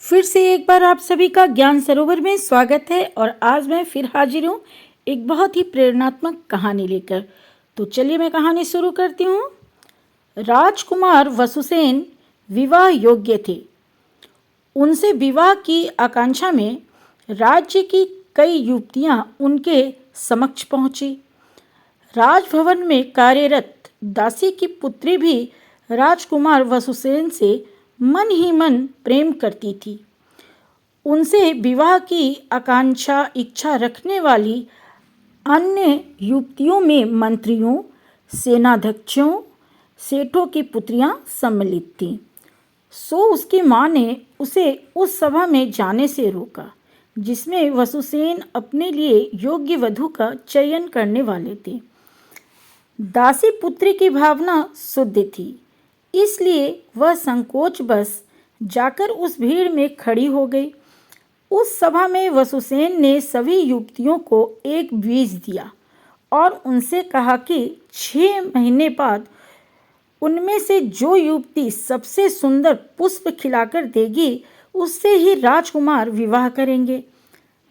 फिर से एक बार आप सभी का ज्ञान सरोवर में स्वागत है और आज मैं फिर हाजिर हूँ एक बहुत ही प्रेरणात्मक कहानी लेकर। तो चलिए मैं कहानी शुरू करती हूँ। राजकुमार वसुसेन विवाह योग्य थे। उनसे विवाह की आकांक्षा में राज्य की कई युवतियाँ उनके समक्ष पहुँची। राजभवन में कार्यरत दासी की पुत्री भी राजकुमार वसुसेन से मन ही मन प्रेम करती थी। उनसे विवाह की आकांक्षा इच्छा रखने वाली अन्य युवतियों में मंत्रियों, सेनाध्यक्षों, सेठों की पुत्रियां सम्मिलित थीं। सो उसकी माँ ने उसे उस सभा में जाने से रोका जिसमें वसुसेन अपने लिए योग्य वधू का चयन करने वाले थे। दासी पुत्री की भावना शुद्ध थी, इसलिए वह संकोच बस जाकर उस भीड़ में खड़ी हो गई। उस सभा में वसुसेन ने सभी युवतियों को एक बीज दिया और उनसे कहा कि 6 महीने बाद उनमें से जो युवती सबसे सुंदर पुष्प खिलाकर देगी उससे ही राजकुमार विवाह करेंगे।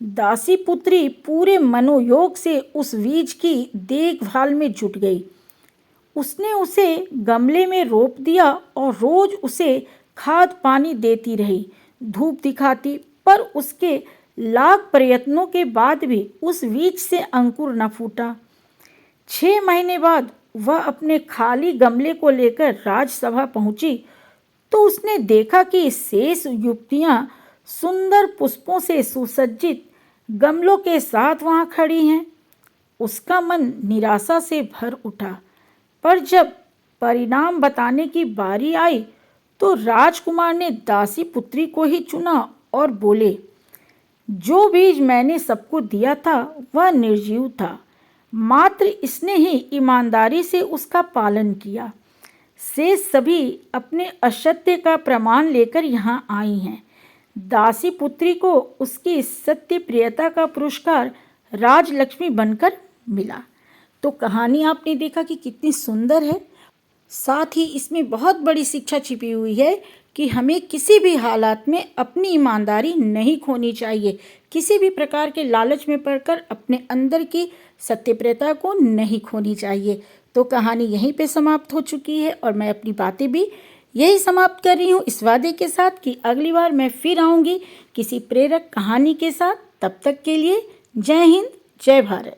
दासी पुत्री पूरे मनोयोग से उस बीज की देखभाल में जुट गई। उसने उसे गमले में रोप दिया और रोज उसे खाद पानी देती रही, धूप दिखाती, पर उसके लाख प्रयत्नों के बाद भी उस बीज से अंकुर न फूटा। 6 महीने बाद वह अपने खाली गमले को लेकर राजसभा पहुंची तो उसने देखा कि शेष युवतियां सुंदर पुष्पों से सुसज्जित गमलों के साथ वहां खड़ी हैं। उसका मन निराशा से भर उठा, पर जब परिणाम बताने की बारी आई तो राजकुमार ने दासी पुत्री को ही चुना और बोले, जो बीज मैंने सबको दिया था वह निर्जीव था, मात्र इसने ही ईमानदारी से उसका पालन किया। से सभी अपने असत्य का प्रमाण लेकर यहाँ आई हैं। दासी पुत्री को उसकी सत्य प्रियता का पुरस्कार राजलक्ष्मी बनकर मिला। तो कहानी आपने देखा कि कितनी सुंदर है। साथ ही इसमें बहुत बड़ी शिक्षा छिपी हुई है कि हमें किसी भी हालात में अपनी ईमानदारी नहीं खोनी चाहिए। किसी भी प्रकार के लालच में पड़कर अपने अंदर की सत्यप्रियता को नहीं खोनी चाहिए। तो कहानी यहीं पे समाप्त हो चुकी है और मैं अपनी बातें भी यही समाप्त कर रही हूँ इस वादे के साथ कि अगली बार मैं फिर आऊँगी किसी प्रेरक कहानी के साथ। तब तक के लिए जय हिंद, जय भारत।